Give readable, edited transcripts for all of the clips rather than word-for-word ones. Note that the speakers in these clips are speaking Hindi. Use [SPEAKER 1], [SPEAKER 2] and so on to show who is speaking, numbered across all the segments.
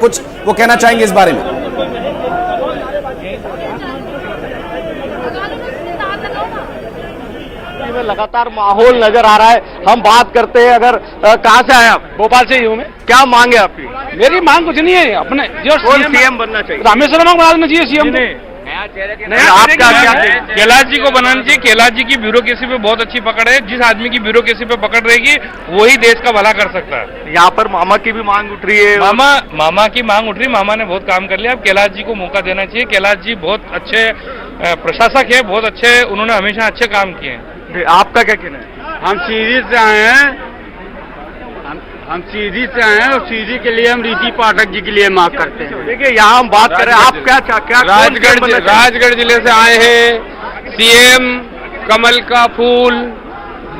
[SPEAKER 1] कुछ वो कहना चाहेंगे इस बारे में।
[SPEAKER 2] लगातार माहौल नजर आ रहा है। हम बात करते हैं, अगर कहाँ से आए आप?
[SPEAKER 3] भोपाल से ही हूँ मैं।
[SPEAKER 2] क्या मांग है आपकी?
[SPEAKER 3] मेरी मांग कुछ नहीं है, अपने जो
[SPEAKER 2] सीएम बनना चाहिए,
[SPEAKER 3] रामेश्वर को बनाना चाहिए सीएम।
[SPEAKER 2] आप क्या
[SPEAKER 3] कैलाश जी को बनाना चाहिए। कैलाश जी की ब्यूरोक्रेसी पे बहुत अच्छी पकड़ है। जिस आदमी की ब्यूरोक्रेसी पे पकड़ रहेगी वही देश का भला कर सकता है।
[SPEAKER 2] यहाँ पर मामा की भी मांग उठ रही है।
[SPEAKER 3] मामा की मांग उठ रही। मामा ने बहुत काम कर लिया, अब कैलाश जी को मौका देना चाहिए। कैलाश जी बहुत अच्छे प्रशासक है, बहुत अच्छे, उन्होंने हमेशा अच्छे काम किए हैं।
[SPEAKER 2] आपका क्या कहना है?
[SPEAKER 4] हम सीधी से आए हैं, हम सीधी से आए हैं और सीधी के लिए हम रीति पाठक जी के लिए मांग करते हैं।
[SPEAKER 2] देखिए, यहाँ हम बात कर रहे हैं, आप क्या
[SPEAKER 4] राजगढ़ जिले से आए हैं। सीएम कमल का फूल,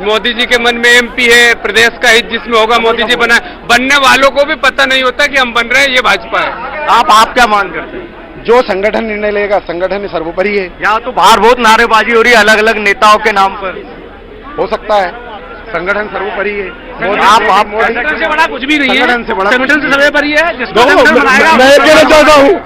[SPEAKER 4] मोदी जी के मन में एमपी है, प्रदेश का हित जिसमें होगा मोदी जी बनने वालों को भी पता नहीं होता कि हम बन रहे हैं, ये भाजपा है।
[SPEAKER 2] आप क्या मांग करते हैं?
[SPEAKER 5] जो संगठन निर्णय लेगा, संगठन सर्वोपरि है।
[SPEAKER 2] यहाँ तो बाहर बहुत नारेबाजी हो रही है अलग अलग नेताओं के नाम पर।
[SPEAKER 5] हो सकता है, संगठन सर्वोपरि है।
[SPEAKER 2] आप
[SPEAKER 3] संगठन से बड़ा कुछ भी नहीं है,
[SPEAKER 5] संगठन से बड़ा
[SPEAKER 3] संगठन से सर्वोपरि है।
[SPEAKER 5] मैं ये कहना चाहता हूँ,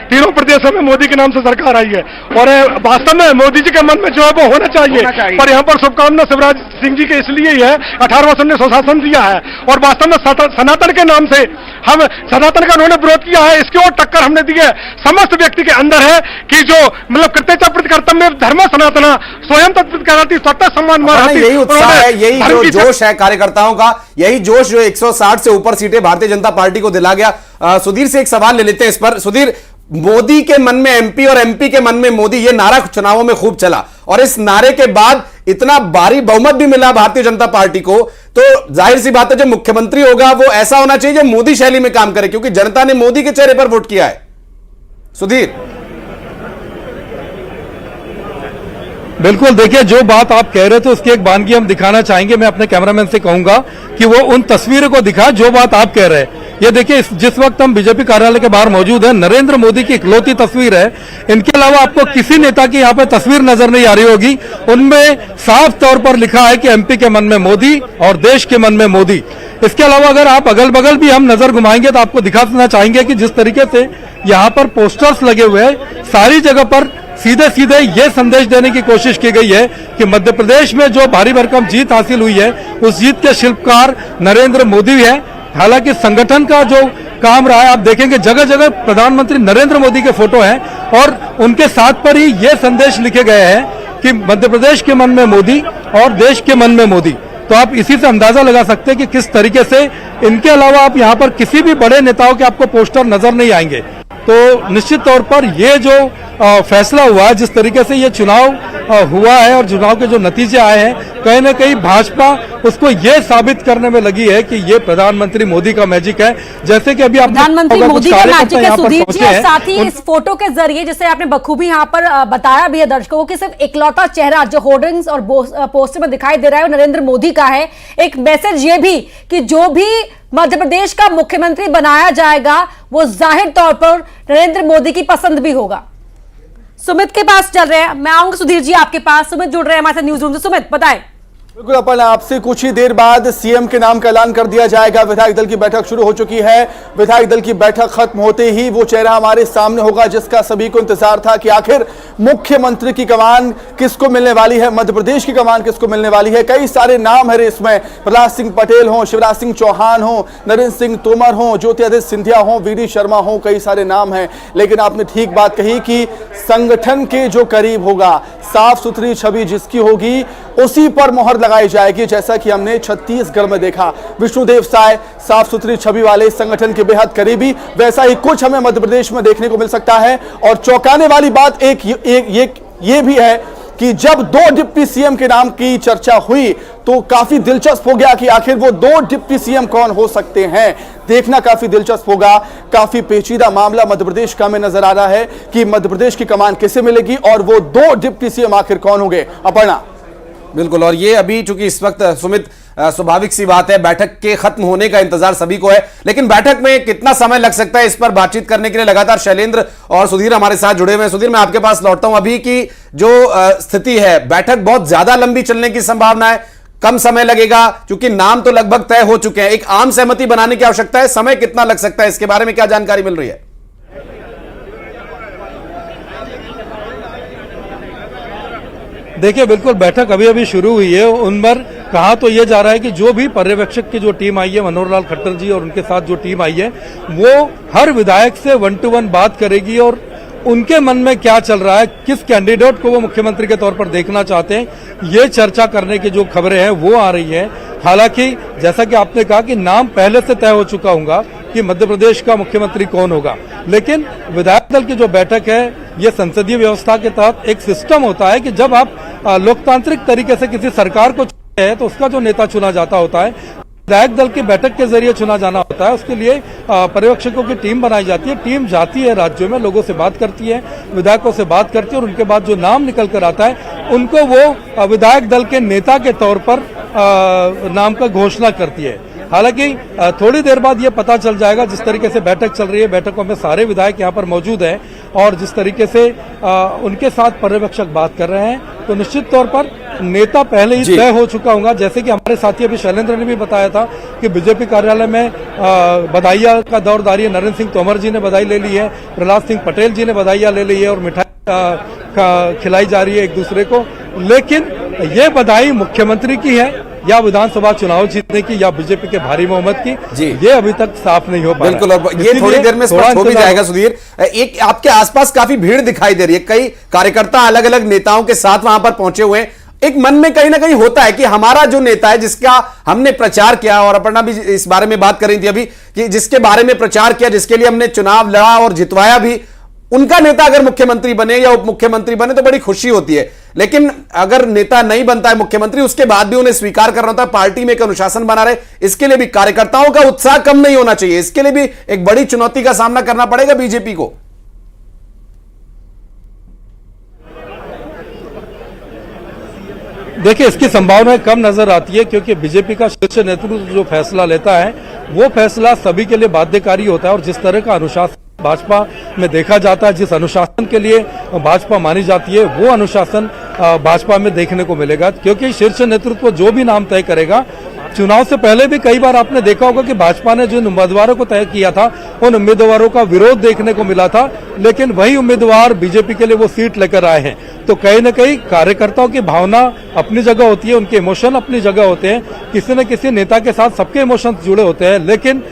[SPEAKER 5] तीनों प्रदेशों में मोदी के नाम से सरकार आई है और वास्तव में मोदी जी के मन में जो है वो होना चाहिए। पर यहाँ पर शुभकामना शिवराज सिंह जी के इसलिए ही है, 18 वर्ष ने सुशासन दिया है और वास्तव में सनातन के नाम से हम सनातन का उन्होंने विरोध किया है, इसकी और टक्कर हमने दी है। समस्त व्यक्ति के अंदर है कि जो मतलब कृत्यचा प्रतिकर्तव्य धर्म सनातना स्वयं तत्प्रति स्वतः सम्मान।
[SPEAKER 1] यही उत्साह है, यही जो जोश है कार्यकर्ताओं का, यही जोश जो 160 से ऊपर सीटें भारतीय जनता पार्टी को दिला गया। सुधीर से एक सवाल ले लेते हैं इस पर। सुधीर, मोदी के मन में एमपी और एमपी के मन में मोदी, ये नारा चुनावों में खूब चला और इस नारे के बाद इतना भारी बहुमत भी मिला भारतीय जनता पार्टी को, तो जाहिर सी बात है जो मुख्यमंत्री होगा वो ऐसा होना चाहिए जो मोदी शैली में काम करे, क्योंकि जनता ने मोदी के चेहरे पर वोट किया है। सुधीर,
[SPEAKER 6] बिल्कुल, देखिए जो बात आप कह रहे थे उसकी एक बानगी हम दिखाना चाहेंगे। मैं अपने कैमरामैन से कहूंगा कि वो उन तस्वीरों को दिखा जो बात आप कह रहे हैं। ये देखिए, जिस वक्त हम बीजेपी कार्यालय के बाहर मौजूद हैं, नरेंद्र मोदी की इकलौती तस्वीर है। इनके अलावा आपको किसी नेता की यहाँ पे तस्वीर नजर नहीं आ रही होगी। उनमें साफ तौर पर लिखा है कि एमपी के मन में मोदी और देश के मन में मोदी। इसके अलावा अगर आप अगल बगल भी हम नजर घुमाएंगे तो आपको दिखाना चाहेंगे कि जिस तरीके से यहाँ पर पोस्टर्स लगे हुए हैं, सारी जगह पर सीधे सीधे ये संदेश देने की कोशिश की गई है कि मध्य प्रदेश में जो भारी भरकम जीत हासिल हुई है उस जीत के शिल्पकार नरेंद्र मोदी है। हालांकि संगठन का जो काम रहा है, आप देखेंगे जगह जगह प्रधानमंत्री नरेंद्र मोदी के फोटो हैं और उनके साथ पर ही ये संदेश लिखे गए हैं कि मध्य प्रदेश के मन में मोदी और देश के मन में मोदी। तो आप इसी से अंदाजा लगा सकते हैं कि किस तरीके से इनके अलावा आप यहाँ पर किसी भी बड़े नेताओं के आपको पोस्टर नजर नहीं आएंगे। तो निश्चित तौर पर ये जो फैसला हुआ है, जिस तरीके से ये चुनाव हुआ है और चुनाव के जो नतीजे आए हैं, कहीं न कहीं भाजपा उसको ये साबित करने में लगी है कि ये प्रधानमंत्री मोदी का मैजिक है। जैसे कि अभी
[SPEAKER 7] प्रधानमंत्री मोदी का मैजिक है सुधीर जी, और साथ ही इस फोटो के जरिए जैसे आपने बखूबी यहाँ पर बताया भी है दर्शकों को कि सिर्फ इकलौता चेहरा जो होर्डिंग्स और पोस्टर में दिखाई दे रहा है वो नरेंद्र मोदी का है। एक मैसेज ये भी कि जो भी मध्य प्रदेश का मुख्यमंत्री बनाया जाएगा वो जाहिर तौर पर नरेंद्र मोदी की पसंद भी होगा। सुमित के पास चल रहे हैं, मैं आऊंगा सुधीर जी आपके पास। सुमित जुड़ रहे हैं हमारे साथ न्यूज रूम से। सुमित बताएं।
[SPEAKER 8] बिल्कुल अपन आपसे कुछ ही देर बाद सीएम के नाम का ऐलान कर दिया जाएगा। विधायक दल की बैठक शुरू हो चुकी है। विधायक दल की बैठक खत्म होते ही वो चेहरा हमारे सामने होगा जिसका सभी को इंतजार था कि आखिर मुख्यमंत्री की कमान किसको मिलने वाली है, मध्य प्रदेश की कमान किसको मिलने वाली है। कई सारे नाम है इसमें, प्रहलाद सिंह पटेल हो, शिवराज सिंह चौहान हो, नरेंद्र सिंह तोमर हो, ज्योतिरादित्य सिंधिया हो, वीडी शर्मा हो, कई सारे नाम हैं। लेकिन आपने ठीक बात कही कि संगठन के जो करीब होगा, साफ सुथरी छवि जिसकी होगी उसी पर मोहर लगाई जाएगी। जैसा कि हमने छत्तीसगढ़ में देखा, विष्णुदेव साय साफ सुथरी छवि वाले, संगठन के बेहद करीबी, वैसा ही कुछ हमें मध्य प्रदेश में देखने को मिल सकता है। और चौंकाने वाली बात ये भी है कि जब दो डिप्टी सीएम के नाम की चर्चा हुई तो काफी दिलचस्प हो गया कि आखिर वो दो डिप्टी सीएम कौन हो सकते हैं। देखना काफी दिलचस्प होगा। काफी पेचीदा मामला मध्य प्रदेश का में नजर आ रहा है कि मध्य प्रदेश की कमान किसे मिलेगी और वो दो डिप्टी सीएम आखिर कौन होंगे। अपर्णा,
[SPEAKER 1] बिल्कुल, और ये अभी चूंकि इस वक्त सुमित स्वाभाविक सी बात है, बैठक के खत्म होने का इंतजार सभी को है, लेकिन बैठक में कितना समय लग सकता है इस पर बातचीत करने के लिए लगातार शैलेंद्र और सुधीर हमारे साथ जुड़े हुए हैं। सुधीर, मैं आपके पास लौटता हूं। अभी की जो स्थिति है, बैठक बहुत ज्यादा लंबी चलने की संभावना है, कम समय लगेगा, क्योंकि नाम तो लगभग तय हो चुके हैं। एक आम सहमति बनाने की आवश्यकता है, समय कितना लग सकता है, इसके बारे में क्या जानकारी मिल रही है?
[SPEAKER 6] देखिए, बिल्कुल बैठक अभी अभी शुरू हुई है। उन पर कहा तो ये जा रहा है कि जो भी पर्यवेक्षक की जो टीम आई है, मनोहर लाल खट्टर जी और उनके साथ जो टीम आई है, वो हर विधायक से 1 to 1 बात करेगी और उनके मन में क्या चल रहा है, किस कैंडिडेट को वो मुख्यमंत्री के तौर पर देखना चाहते हैं, ये चर्चा करने की जो खबरें हैं वो आ रही है। हालांकि जैसा कि आपने कहा कि नाम पहले से तय हो चुका होगा कि मध्य प्रदेश का मुख्यमंत्री कौन होगा, लेकिन विधायक दल की जो बैठक है, ये संसदीय व्यवस्था के तहत एक सिस्टम होता है कि जब आप लोकतांत्रिक तरीके से किसी सरकार को चुनते हैं तो उसका जो नेता चुना जाता होता है, विधायक दल की बैठक के जरिए चुना जाना होता है। उसके लिए पर्यवेक्षकों की टीम बनाई जाती है। टीम जाती है राज्यों में, लोगों से बात करती है, विधायकों से बात करती है और उनके बाद जो नाम निकल कर आता है उनको वो विधायक दल के नेता के तौर पर नाम का घोषणा करती है। हालांकि थोड़ी देर बाद ये पता चल जाएगा, जिस तरीके से बैठक चल रही है, बैठकों में सारे विधायक यहाँ पर मौजूद हैं और जिस तरीके से उनके साथ पर्यवेक्षक बात कर रहे हैं, तो निश्चित तौर पर नेता पहले ही तय हो चुका होगा। जैसे कि हमारे साथी अभी शैलेंद्र ने भी बताया था कि बीजेपी कार्यालय में बधाइयां का दौर जारी है। नरेंद्र सिंह तोमर जी ने बधाई ले ली है, प्रहलाद सिंह पटेल जी ने बधाइयां ले ली है और मिठाई खिलाई जा रही है एक दूसरे को। लेकिन ये बधाई मुख्यमंत्री की है या विधानसभा चुनाव जीतने की या बीजेपी के भारी बहुमत की, ये अभी तक साफ नहीं हो पाया।
[SPEAKER 1] बिल्कुल, और ये थोड़ी देर में स्पष्ट हो भी जाएगा। सुधीर, एक आपके आसपास काफी भीड़ दिखाई दे रही है, कई कार्यकर्ता अलग अलग नेताओं के साथ वहां पर पहुंचे हुए हैं। एक मन में कहीं ना कहीं होता है कि हमारा जो नेता है, जिसका हमने प्रचार किया, और अपर्णा भी इस बारे में बात कर रही थी अभी कि जिसके बारे में प्रचार किया, जिसके लिए हमने चुनाव लड़ा और जितवाया भी, उनका नेता अगर मुख्यमंत्री बने या उप मुख्यमंत्री बने तो बड़ी खुशी होती है। लेकिन अगर नेता नहीं बनता है मुख्यमंत्री, उसके बाद भी उन्हें स्वीकार करना होता है, पार्टी में एक अनुशासन बना रहे, इसके लिए भी कार्यकर्ताओं का उत्साह कम नहीं होना चाहिए। इसके लिए भी एक बड़ी चुनौती का सामना करना पड़ेगा बीजेपी को।
[SPEAKER 6] देखिए, इसकी संभावनाएं कम नजर आती है क्योंकि बीजेपी का शीर्ष नेतृत्व जो फैसला लेता है वो फैसला सभी के लिए बाध्यकारी होता है और जिस तरह का अनुशासन भाजपा में देखा जाता है, जिस अनुशासन के लिए भाजपा मानी जाती है, वो अनुशासन भाजपा में देखने को मिलेगा। क्योंकि शीर्ष नेतृत्व जो भी नाम तय करेगा, चुनाव से पहले भी कई बार आपने देखा होगा कि भाजपा ने जिन उम्मीदवारों को तय किया था, उन उम्मीदवारों का विरोध देखने को मिला था, लेकिन वही उम्मीदवार बीजेपी के लिए वो सीट लेकर आए हैं। तो कहीं न कहीं कार्यकर्ताओं की भावना अपनी जगह होती है, उनके इमोशन अपनी जगह होते हैं। किसी न किसी नेता के साथ सबके इमोशन जुड़े होते हैं, लेकिन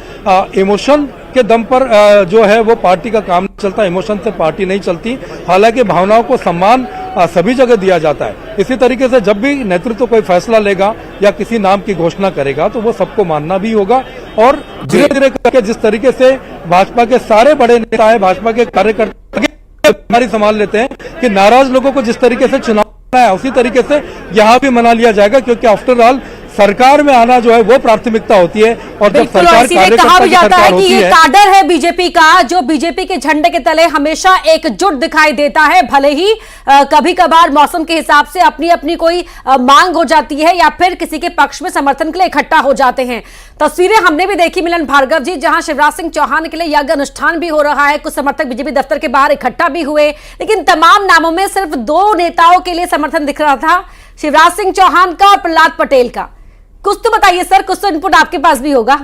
[SPEAKER 6] इमोशन के दम पर जो है वो पार्टी का काम नहीं चलता, इमोशन से पार्टी नहीं चलती। हालांकि भावनाओं को सम्मान सभी जगह दिया जाता है। इसी तरीके से जब भी नेतृत्व कोई फैसला लेगा या किसी नाम की घोषणा करेगा तो वो सबको मानना भी होगा। और धीरे धीरे करके जिस तरीके से भाजपा के सारे बड़े नेता है, भाजपा के कार्यकर्ता संभाल लेते हैं कि नाराज लोगों को जिस तरीके से चुनाव है उसी तरीके से यहाँ भी मना लिया जाएगा, क्योंकि आफ्टर ऑल सरकार में आना जो है वो प्राथमिकता होती है। और जब सरकार
[SPEAKER 7] कहा भी जाता है कि ये काडर है बीजेपी का, जो बीजेपी के झंडे के तले हमेशा एकजुट दिखाई देता है। भले ही कभी कभार मौसम के हिसाब से अपनी अपनी कोई मांग हो जाती है या फिर किसी के पक्ष में समर्थन के लिए इकट्ठा हो जाते हैं। तस्वीरें हमने भी देखी मिलन भार्गव जी, जहां शिवराज सिंह चौहान के लिए यज्ञ अनुष्ठान भी हो रहा है, कुछ समर्थक बीजेपी दफ्तर के बाहर इकट्ठा भी हुए, लेकिन तमाम नामों में सिर्फ 2 नेताओं के लिए समर्थन दिख रहा था, शिवराज सिंह चौहान का और प्रहलाद पटेल का। कुछ तो बताइए सर, कुछ तो इनपुट आपके पास भी होगा।